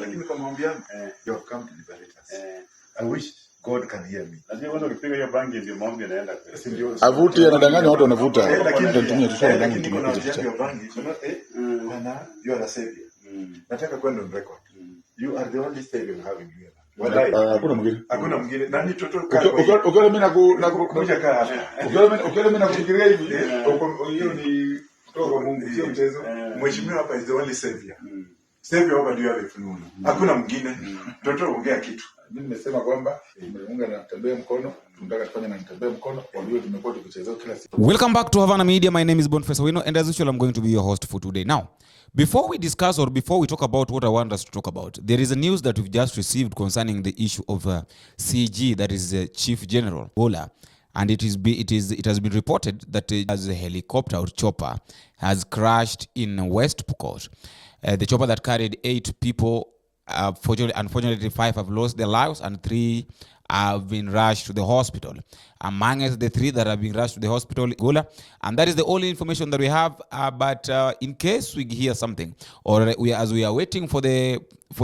Lakini kwa mwambia, you have come to liberate us. I wish God can hear me. Lazima kwanza ukipiga hiyo bangi ndio mambo yanaenda. Avuti anadanganya watu wanavuta. Lakini tunatumia kuna hiyo bangi, bwana, you are a savior. Nataka kwenda on record. You are the only savior we have in here. Hakuna mwingine. Hakuna mwingine. Nani toto kwa. Ukiona mimi nakukuja kaa. Ukiona mimi nakufikiria hivi, hiyo ni kutoka Mungu, sio mchezo. Mheshimiwa hapa is the only savior. Savior hapa ndio amefunua. Hakuna mwingine. Toto ongea kitu. Mimi nimesema kwamba Mungu anatembea mkono, tunataka tufanye na nitembea mkono, kwa hiyo tumekuwa tukichezea kila siku. Welcome back to Havana Media. My name is Boniface Wino, and as usual I'm going to be your host for today. Now, before we discuss or before we talk about what I want us to talk about, there is a news that we've just received concerning the issue of CG, that is Chief General Bola, and it has been reported that a helicopter or chopper has crashed in West Pokot. The chopper that carried 8 people, unfortunately 5 have lost their lives and 3 have been rushed to the hospital. Among the 3 that have been rushed to the hospital, Gola, and that is the only information that we have. But in case we hear something, or as we are waiting for the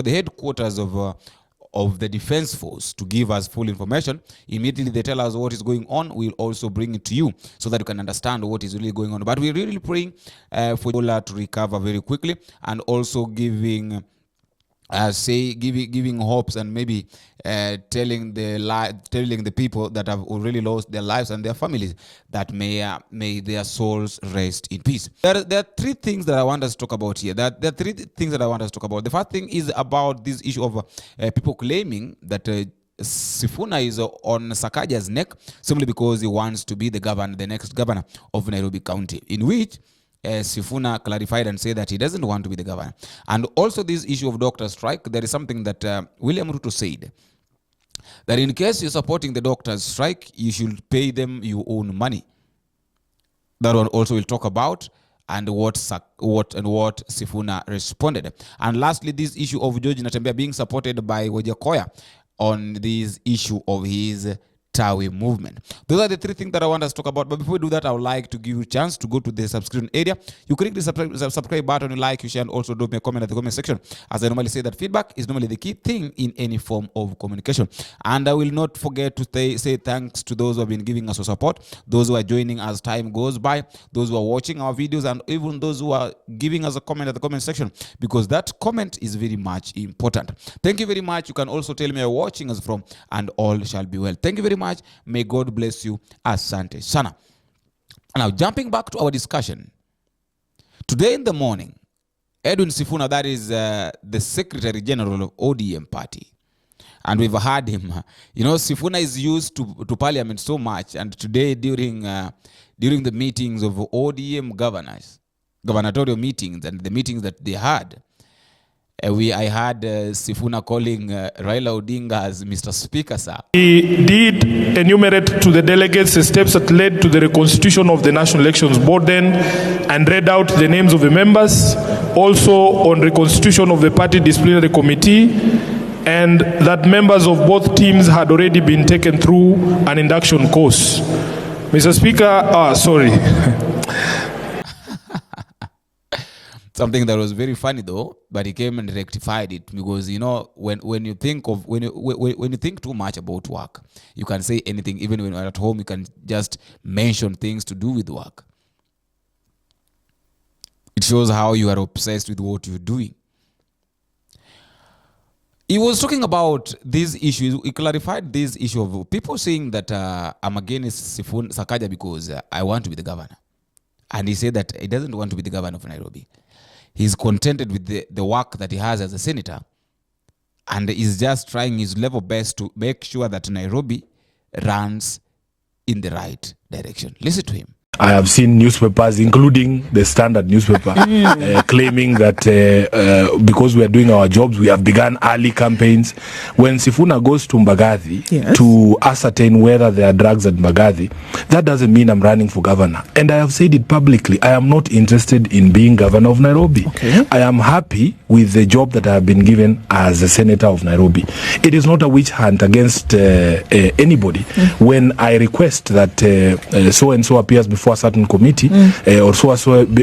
headquarters of the Defense Force to give us full information, immediately they tell us what is going on, we'll also bring it to you so that you can understand what is really going on. But we're really praying for Gola to recover very quickly, and also giving hopes and maybe telling the people that have already lost their lives and their families that may their souls rest in peace. There are 3 things that I want us to talk about here. There are 3 things that I want us to talk about. The first thing is about this issue of people claiming that Sifuna is on Sakaja's neck simply because he wants to be the next governor of Nairobi County, in which Sifuna clarified and said that he doesn't want to be the governor. And also this issue of doctor strike, there is something that William Ruto said, that in case you're supporting the doctors strike, you should pay them your own money. That one also we'll talk about, and what Sifuna responded. And lastly, this issue of George NATEMBEA being supported by WAJAKOYA on this issue of his TAWE movement. Those are the 3 things that I want us to talk about. But before we do that, I would like to give you a chance to go to the subscription area. You click the subscribe button, you like, you share, and also drop me a comment at the comment section. As I normally say, that feedback is normally the key thing in any form of communication. And I will not forget to say thanks to those who have been giving us your support, those who are joining as time goes by, those who are watching our videos, and even those who are giving us a comment at the comment section, because that comment is very much important. Thank you very much. You can also tell me where you're watching us from, and all shall be well. Thank you very much. May God bless you. Asante sana. Now, jumping back to our discussion. Today in the morning, Edwin Sifuna, that is the Secretary General of ODM party, and we've heard him. You know, Sifuna is used to Parliament so much, and today during the meetings of ODM governors, gubernatorial meetings, and the meetings that they had, I had Sifuna calling Raila Odinga as Mr. Speaker, sir. He did enumerate to the delegates the steps that led to the reconstitution of the National Elections Board then, and read out the names of the members, also on reconstitution of the party disciplinary committee, and that members of both teams had already been taken through an induction course. Mr. Speaker, sorry. Something that was very funny though, but he came and rectified it, because you know when you think too much about work, you can say anything. Even when you're at home, you can just mention things to do with work. It shows how you are obsessed with what you're doing. He was talking about these issues. He clarified this issue of people saying that I'm against Sakaja because I want to be the governor, and he said that he doesn't want to be the governor of Nairobi. He's contented with the work that he has as a senator, and he's just trying his level best to make sure that Nairobi runs in the right direction. Listen to him. I have seen newspapers, including the Standard newspaper, claiming that because we are doing our jobs, we have begun early campaigns. When Sifuna goes to Mbagathi to ascertain whether there are drugs at Mbagathi, that doesn't mean I'm running for governor. And I have said it publicly, I am not interested in being governor of Nairobi. Okay. I am happy with the job that I have been given as a senator of Nairobi. It is not a witch hunt against anybody. When I request that so-and-so appears before before a certain committee or so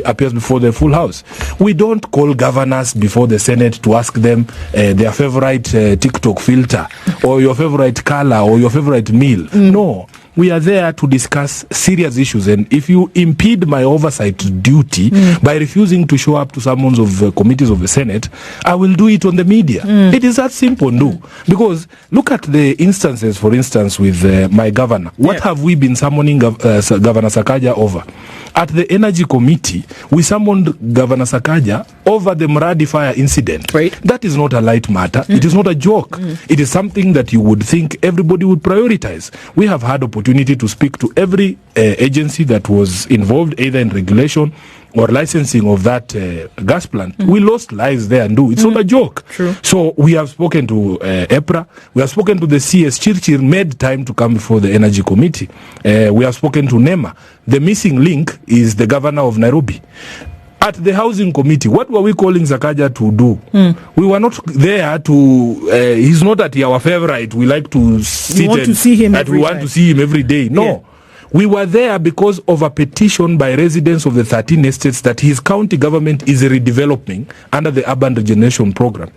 appears before the full house. We don't call governors before the Senate to ask them their favorite TikTok filter or your favorite color or your favorite meal. No. We are there to discuss serious issues, and if you impede my oversight duty by refusing to show up to summons of committees of the Senate, I will do it on the media. It is that simple, no? Because look at the instances, for instance, with my governor. What have we been summoning Governor Sakaja over? At the Energy Committee, we summoned Governor Sakaja over the Mradi fire incident. Right. That is not a light matter. It is not a joke. It is something that you would think everybody would prioritize. We have had opportunity to speak to every agency that was involved, either in regulation or licensing of that gas plant. We lost lives there, and it's not a joke. True. So we have spoken to EPRA, we have spoken to the CS. Chirchir made time to come before the Energy Committee. We have spoken to NEMA. The missing link is the governor of Nairobi. At the Housing Committee, what were we calling Sakaja to do? We were not there to, he's not at our favorite. We like to sit want to see him every we want time. to see him every day. No. Yeah. We were there because of a petition by residents of the 13 estates that his county government is redeveloping under the urban regeneration program.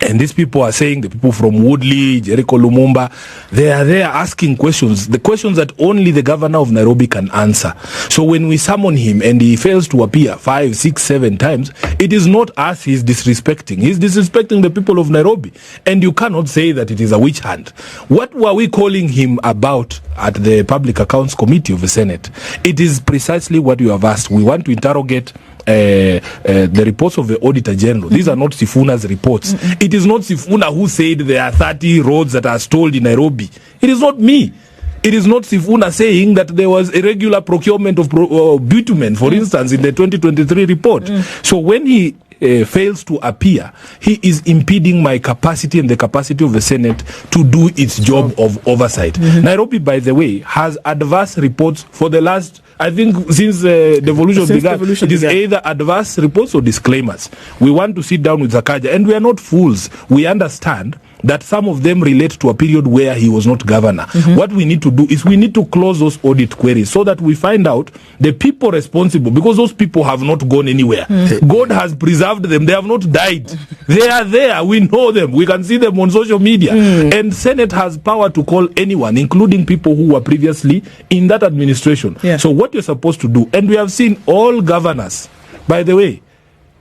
And these people are saying, the people from Woodley, Jericho Lumumba, they are there asking questions, the questions that only the governor of Nairobi can answer. So when we summon him and he fails to appear 5, 6, 7 times, it is not us he's disrespecting. He's disrespecting the people of Nairobi. And you cannot say that it is a witch hunt. What were we calling him about at the Public Accounts Committee of the Senate? It is precisely what you have asked. We want to interrogate the reports of the Auditor General. These are not Sifuna's reports. It is not Sifuna who said there are 30 roads that are stalled in Nairobi. It is not me. It is not Sifuna saying that there was irregular procurement of bitumen, for instance, in the 2023 report. So when he fails to appear, he is impeding my capacity and the capacity of the Senate to do its job of oversight. Nairobi, by the way, has adverse reports for the last, I think, since devolution began. It is either adverse reports or disclaimers. We want to sit down with Sakaja, and we are not fools. We understand that some of them relate to a period where he was not governor. What we need to do is we need to close those audit queries so that we find out the people responsible, because those people have not gone anywhere. God has preserved them. They have not died. They are there. We know them. We can see them on social media. And Senate has power to call anyone, including people who were previously in that administration. So what you're supposed to do, and we have seen all governors, by the way,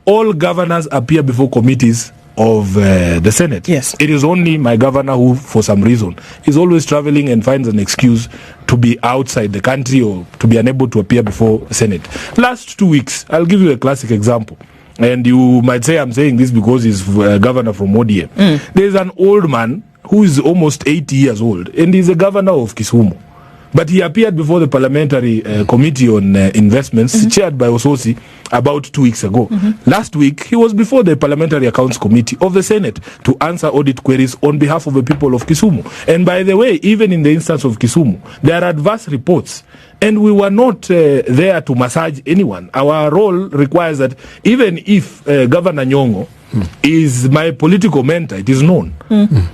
all governors appear before committees of the Senate. Yes. It is only my governor who, for some reason, is always traveling and finds an excuse to be outside the country or to be unable to appear before the Senate. Last 2 weeks, I'll give you a classic example. And you might say I'm saying this because he's governor from ODM. There's an old man who is almost 80 years old, and he's a governor of Kisumu. But he appeared before the Parliamentary Committee on Investments, chaired by Ososi, about 2 weeks ago. Last week, he was before the Parliamentary Accounts Committee of the Senate to answer audit queries on behalf of the people of Kisumu. And by the way, even in the instance of Kisumu, there are adverse reports. And we were not there to massage anyone. Our role requires that even if Governor Nyong'o is my political mentor, it is known.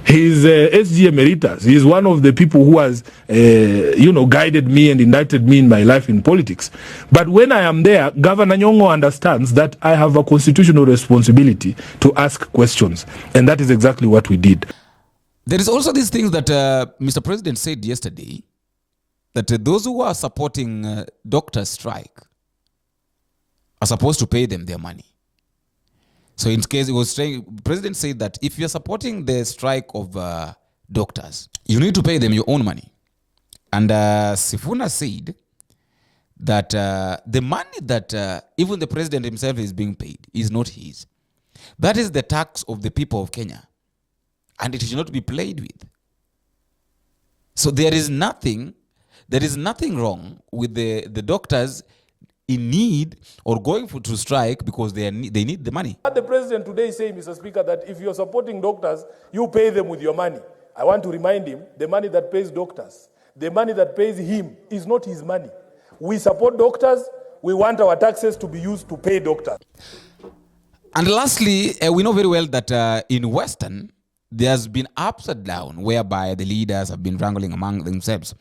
He's SG Emeritus. He is one of the people who has, guided me and indicted me in my life in politics. But when I am there, Governor Nyong'o understands that I have a constitutional responsibility to ask questions. And that is exactly what we did. There is also these things that Mr. President said yesterday, that those who are supporting doctors' strike are supposed to pay them their money. So in case it was saying, the president said that if you're supporting the strike of doctors, you need to pay them your own money. And Sifuna said that the money that even the president himself is being paid is not his. That is the tax of the people of Kenya. And it should not be played with. So there is nothing wrong with the doctors in need or going to strike because they need the money. The president today is saying, Mr. Speaker, that if you're supporting doctors, you pay them with your money. I want to remind him, the money that pays doctors, the money that pays him is not his money. We support doctors. We want our taxes to be used to pay doctors. And lastly, we know very well that in Western, there's been ups and downs whereby the leaders have been wrangling among themselves.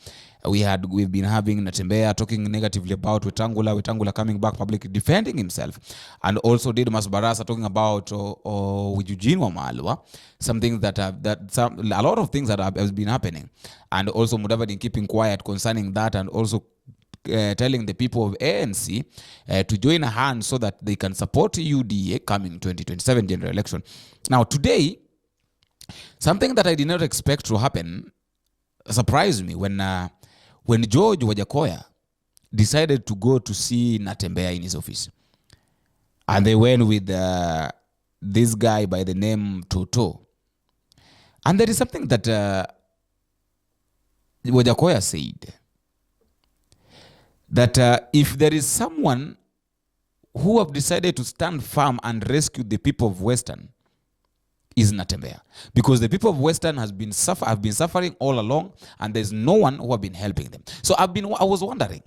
we've been having NATEMBEA talking negatively about Wetangula coming back publicly defending himself, and also Didmus Barasa talking about Eugene Wamalwa, something that a lot of things that have been happening, and also Mudavadi keeping quiet concerning that, and also telling the people of ANC to join a hand so that they can support UDA coming 2027 general election. Now today, something that I did not expect to happen surprised me when George WAJAKOYA decided to go to see NATEMBEA in his office. And they went with this guy by the name TAWE. And there is something that WAJAKOYA said, that if there is someone who have decided to stand firm and rescue the people of Western, is NATEMBEA, because the people of Western have been suffering all along, and there's no one who have been helping them. So I was wondering,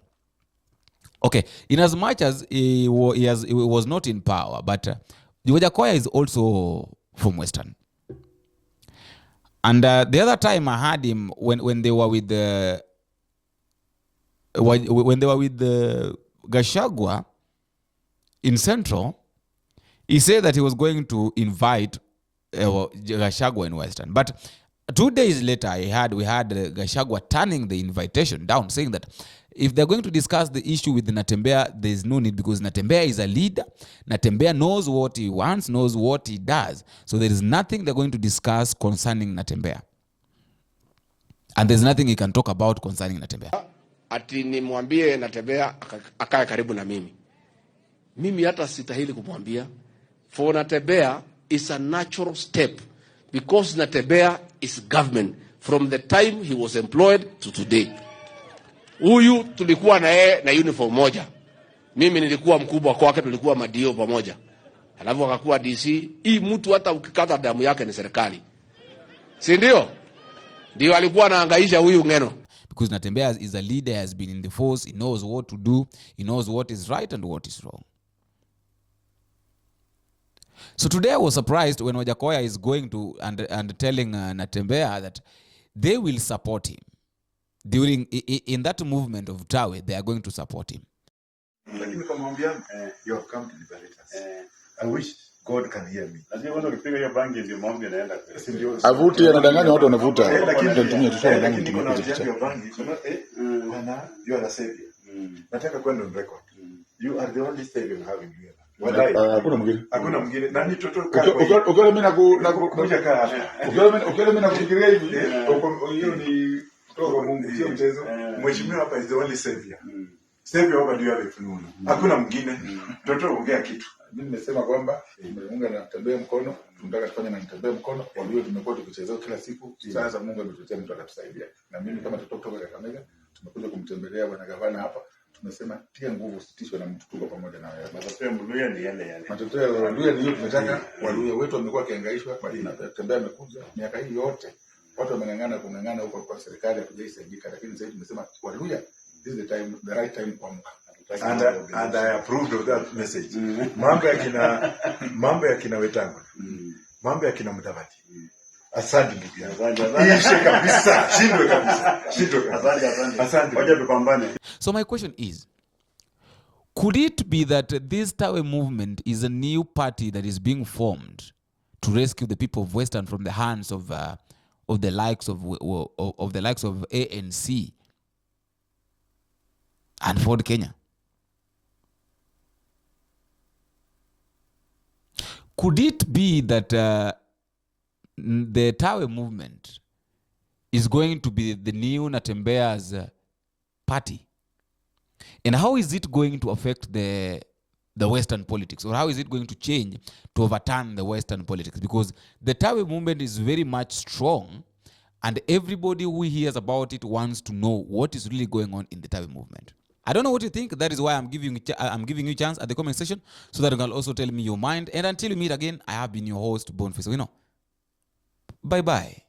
okay, in as much as he was not in power, but WAJAKOYA is also from Western. And the other time I had him when they were with the Gachagua in Central, he said that he was going to invite Gachagua in Western. But 2 days later, we had Gachagua turning the invitation down, saying that if they're going to discuss the issue with the NATEMBEA, there's no need, because NATEMBEA is a leader. NATEMBEA knows what he wants, knows what he does. So there is nothing they're going to discuss concerning NATEMBEA. And there's nothing he can talk about concerning NATEMBEA. Ati nimwambie NATEMBEA akae karibu na mimi. Mimi hata sitahili kumwambia. For NATEMBEA is a natural step, because NATEMBEA is government from the time he was employed to today. Huyu tulikuwa na yeye na uniform moja. Mimi nilikuwa mkubwa kwake, tulikuwa madio pamoja. Alafu akakuwa DC. Hii mtu hata ukikata damu yake ni serikali. Si ndio? Ndio alikuwa anahangaisha huyu ngeno. Because NATEMBEA is a leader, has been in the force, he knows what to do, he knows what is right and what is wrong. So today I was surprised when WAJAKOYA is going to and telling NATEMBEA that they will support him. During in that movement of TAWE, they are going to support him. Lakini kamwambia, you have come to liberate us. I wish God can hear me. Lazima kwanza ukipiga hiyo bangi ndio mambo yanaenda. Avuti anadanganya watu wanavuta. Lakini tunatumia tuseme lakini niko na ujanja wa bangi. Bwana, you are a savior. Nataka kwenda on record. You are the only savior we have in here. Hakuna mwingine. Hakuna mwingine. Nani toto ukiona mimi ukiona mimi nakufikiria hivi, hiyo ni kutoka Mungu, sio mchezo. Mheshimiwa hapa is the only savior. Savior hapa ndio amefunua. Hakuna mwingine. Toto ongea kitu. Mimi nimesema kwamba Mungu anatembea mkono, tunataka tufanye na NATEMBEA mkono, kwa hiyo tumekuwa tukichezea kila siku. Sasa Mungu ametuletea mtu atatusaidia. Na mimi kama tutoka kutoka Kakamega, tumekuja kumtembelea bwana gavana hapa. Tumesema tia nguvu, usitishwe na mtu, tuko pamoja na wewe. Matokeo ya Mluya ni yale. Matokeo ya Mluya ni hiyo tunataka. Waluya wetu wamekuwa kihangaishwa, bali NATEMBEA amekuja miaka hii yote. Watu wameng'ang'ana huko kwa serikali hakujaisaidia, lakini sasa tumesema Waluya, this is the right time kuamka. And I approved of that message. Mambo ya kina Wetangula. Mambo ya kina Mudavadi. Asante ndugu yangu. Ishe kabisa. Shindwe kabisa. Asante. Wacha tupambane. So my question is, could it be that this TAWE movement is a new party that is being formed to rescue the people of Western from the hands of the likes of ANC and Ford Kenya? Could it be that the TAWE movement is going to be the new NATEMBEA's party? And how is it going to affect the Western politics? Or how is it going to change to overturn the Western politics? Because the TAWE movement is very much strong, and everybody who hears about it wants to know what is really going on in the TAWE movement. I don't know what you think. That is why I'm giving you a chance at the comment section so that you can also tell me your mind. And until we meet again, I have been your host, Boniface. Bye-bye.